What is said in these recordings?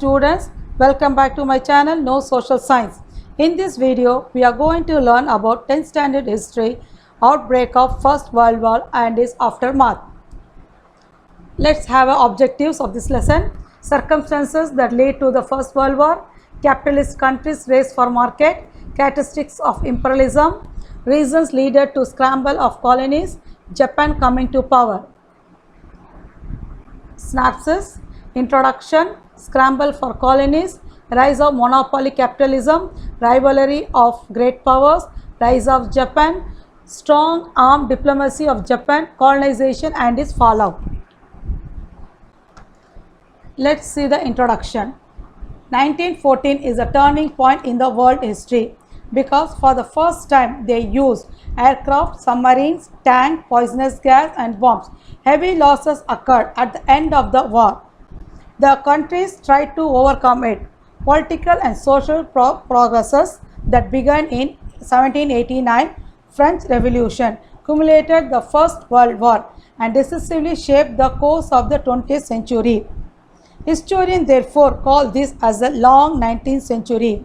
Students, welcome back to my channel No Social Science. In this video, we are going to learn about 10th standard history, outbreak of First World War and its aftermath. Let's have objectives of this lesson. Circumstances that lead to the First World War, capitalist countries' race for market, characteristics of imperialism, reasons leaded to scramble of colonies, Japan coming to power. Synopsis, introduction, scramble for colonies, rise of monopoly capitalism, rivalry of great powers, rise of Japan, strong armed diplomacy of Japan, colonization and its fallout. Let's see the introduction. 1914 is a turning point in the world history because for the first time they used aircraft, submarines, tanks, poisonous gas and bombs. Heavy losses occurred at the end of the war. The countries tried to overcome it. Political and social progresses that began in 1789 French Revolution culminated the First World War and decisively shaped the course of the 20th century. Historians therefore call this as the long 19th century,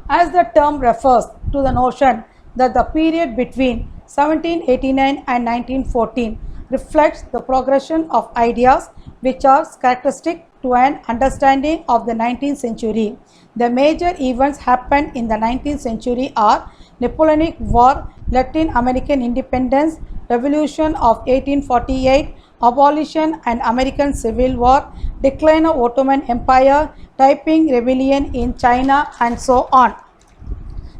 as the term refers to the notion that the period between 1789 and 1914 reflects the progression of ideas which are characteristic to an understanding of the 19th century. The major events happened in the 19th century are Napoleonic War, Latin American independence, Revolution of 1848, abolition and American Civil War, decline of Ottoman Empire, Taiping Rebellion in China and so on.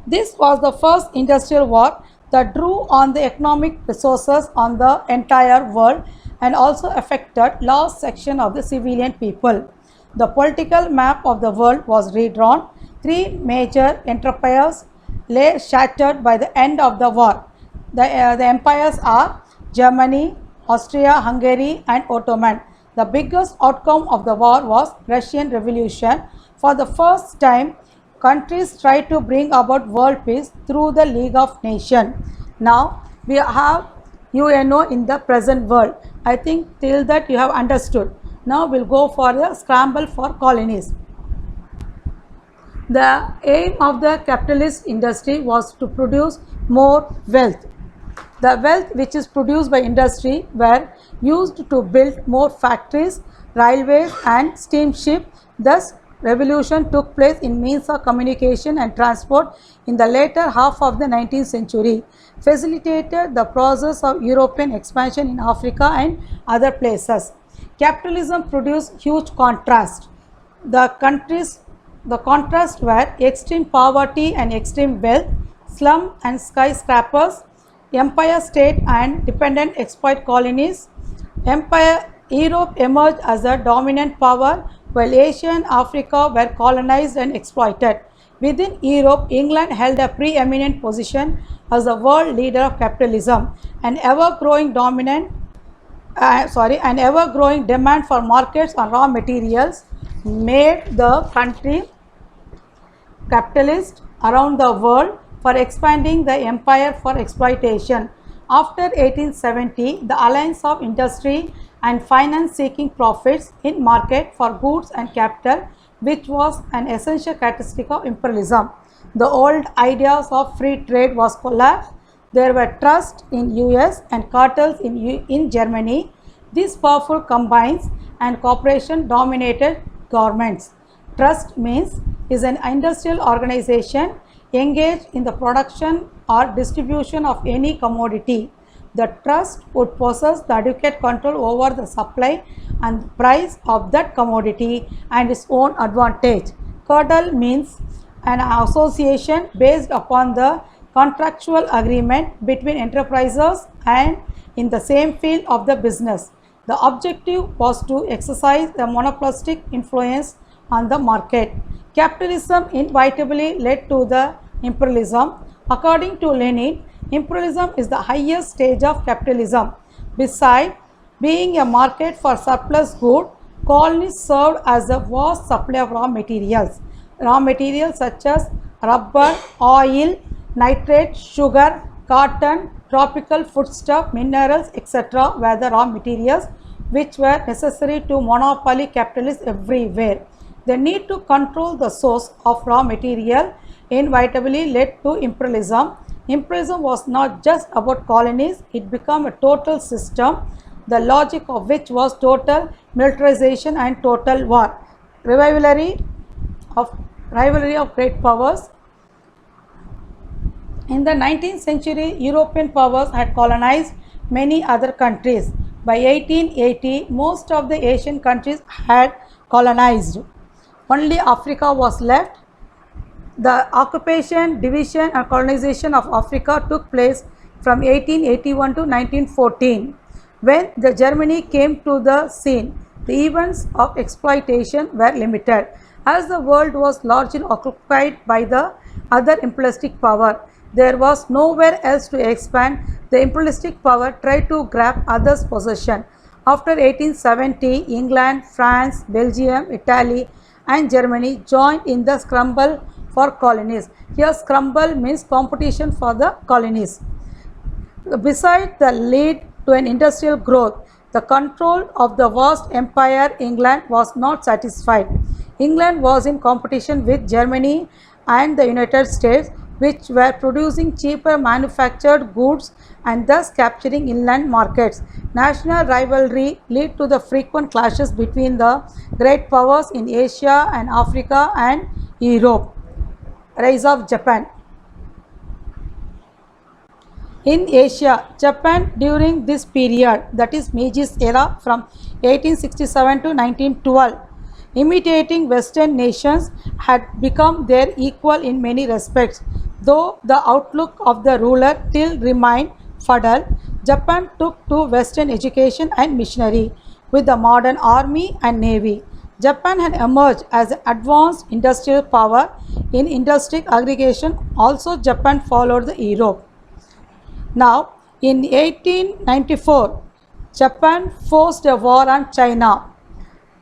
This was the first industrial war that drew on the economic resources on the entire world and also affected large section of the civilian people. The political map of the world was redrawn. Three major empires lay shattered by the end of the war. The empires are Germany, Austria-Hungary and Ottoman. The biggest outcome of the war was Russian Revolution. For the first time, countries tried to bring about world peace through the League of Nations. Now we have UNO in the present world. I think till that you have understood. Now we'll go for the scramble for colonies. The aim of the capitalist industry was to produce more wealth. The wealth which is produced by industry were used to build more factories, railways and steamship. Thus, revolution took place in means of communication and transport in the later half of the 19th century, facilitated the process of European expansion in Africa and other places. Capitalism produced huge contrast. The contrast were extreme poverty and extreme wealth, slum and skyscrapers, empire state and dependent exploit colonies. Europe emerged as a dominant power while Asia and Africa were colonized and exploited. Within Europe, England held a preeminent position as the world leader of capitalism. An ever-growing demand for markets and raw materials made the country capitalist around the world for expanding the empire for exploitation. After 1870, the alliance of industry and finance seeking profits in market for goods and capital, which was an essential characteristic of imperialism. The old ideas of free trade was collapsed. There were trusts in US and cartels in Germany. These powerful combines and cooperation dominated governments. Trust means is an industrial organization engaged in the production or distribution of any commodity. The trust would possess the adequate control over the supply and price of that commodity and its own advantage. Cartel means an association based upon the contractual agreement between enterprises and in the same field of the business. The objective was to exercise a monopolistic influence on the market. Capitalism inevitably led to the imperialism. According to Lenin, imperialism is the highest stage of capitalism. Besides being a market for surplus goods, colonies served as a vast supply of raw materials. Raw materials such as rubber, oil, nitrate, sugar, cotton, tropical foodstuff, minerals, etc. were the raw materials which were necessary to monopoly capitalists everywhere. The need to control the source of raw material inevitably led to imperialism. Imperialism was not just about colonies, it became a total system, the logic of which was total militarization and total war. Rivalry of great powers. In the 19th century, European powers had colonized many other countries. By 1880, most of the Asian countries had colonized. Only Africa was left. The occupation, division and colonization of Africa took place from 1881 to 1914. When the Germany came to the scene, the events of exploitation were limited. As the world was largely occupied by the other imperialistic power, there was nowhere else to expand. The imperialistic power tried to grab others' possession. After 1870, England, France, Belgium, Italy and Germany joined in the scramble for colonies. Here scramble means competition for the colonies. Besides the lead to an industrial growth, the control of the vast empire England was not satisfied. England was in competition with Germany and the United States, which were producing cheaper manufactured goods and thus capturing inland markets. National rivalry led to the frequent clashes between the great powers in Asia and Africa and Europe. Rise of Japan. In Asia, Japan during this period, that is Meiji's era from 1867 to 1912, imitating Western nations, had become their equal in many respects. Though the outlook of the ruler still remained feudal, Japan took to Western education and missionary with the modern army and navy. Japan had emerged as an advanced industrial power in industrial aggregation. Also, Japan followed the Europe. Now, in 1894, Japan forced a war on China.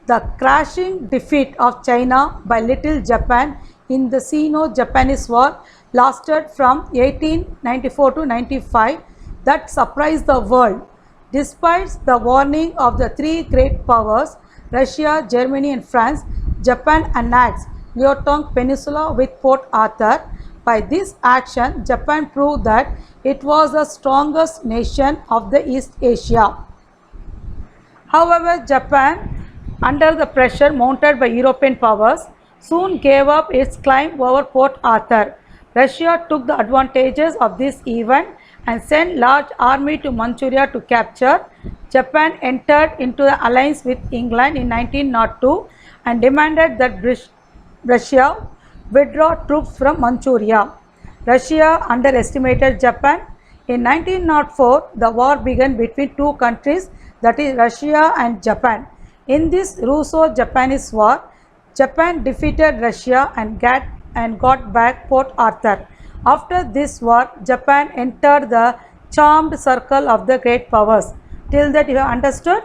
The crashing defeat of China by Little Japan in the Sino-Japanese War lasted from 1894 to 95. That surprised the world. Despite the warning of the three great powers, Russia, Germany and France, Japan annexed Liaodong Peninsula with Port Arthur. By this action, Japan proved that it was the strongest nation of the East Asia. However, Japan, under the pressure mounted by European powers, soon gave up its claim over Port Arthur. Russia took the advantages of this event and sent large army to Manchuria to capture. Japan entered into the alliance with England in 1902 and demanded that Russia withdraw troops from Manchuria. Russia underestimated Japan. In 1904, the war began between two countries, that is Russia and Japan. In this Russo-Japanese war, Japan defeated Russia and got back Port Arthur. After this war, Japan entered the charmed circle of the great powers. Till that you have understood?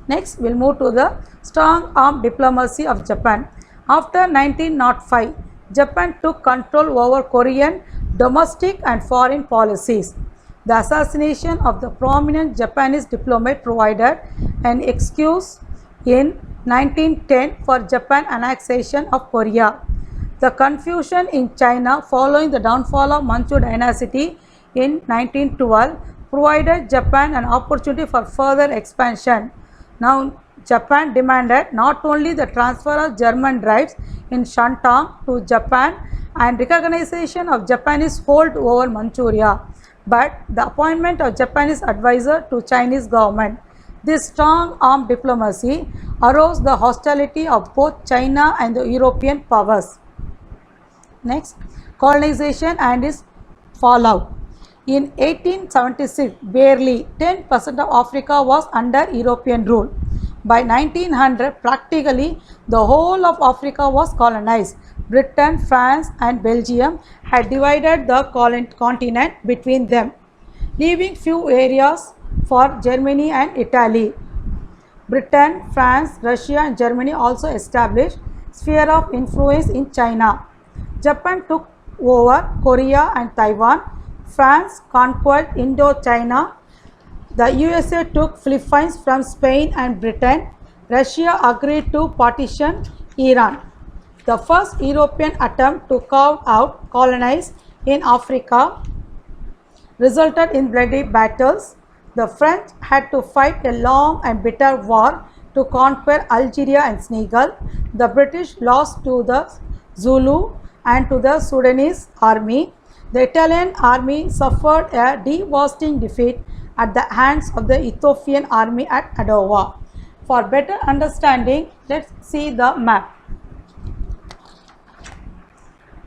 Next, we will move to the strong arm diplomacy of Japan. After 1905, Japan took control over Korean domestic and foreign policies. The assassination of the prominent Japanese diplomat provided an excuse in 1910 for Japan annexation of Korea. The confusion in China following the downfall of Manchu dynasty in 1912 provided Japan an opportunity for further expansion. Now, Japan demanded not only the transfer of German rights in Shandong to Japan and recognition of Japanese hold over Manchuria, but the appointment of Japanese advisor to Chinese government. This strong armed diplomacy aroused the hostility of both China and the European powers. Next, colonization and its fallout. In 1876, barely 10% of Africa was under European rule. By 1900, practically the whole of Africa was colonized. Britain, France and Belgium had divided the continent between them, leaving few areas for Germany and Italy. Britain, France, Russia and Germany also established sphere of influence in China. Japan took over Korea and Taiwan. France conquered Indochina. The USA took Philippines from Spain and Britain. Russia agreed to partition Iran. The first European attempt to carve out colonies in Africa resulted in bloody battles. The French had to fight a long and bitter war to conquer Algeria and Senegal. The British lost to the Zulu and to the Sudanese army. The Italian army suffered a devastating defeat at the hands of the Ethiopian army at Adwa. For better understanding, let's see the map.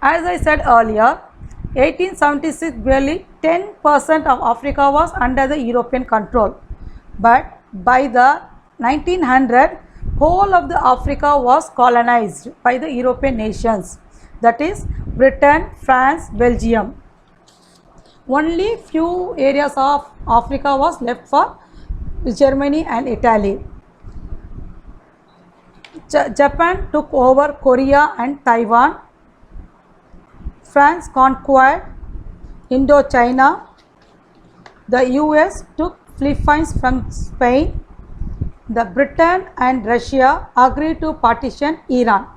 As I said earlier, 1876 barely 10% of Africa was under the European control, but by the 1900, whole of the Africa was colonized by the European nations, that is Britain, France, Belgium. Only few areas of Africa was left for Germany and Italy. Japan took over Korea and Taiwan. France conquered Indochina. The US took Philippines from Spain. The Britain and Russia agreed to partition Iran.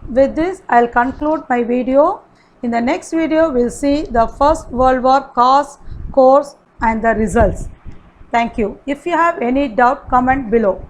With this, I will conclude my video. In the next video, we will see the First World War cause, course and the results. Thank you. If you have any doubt, comment below.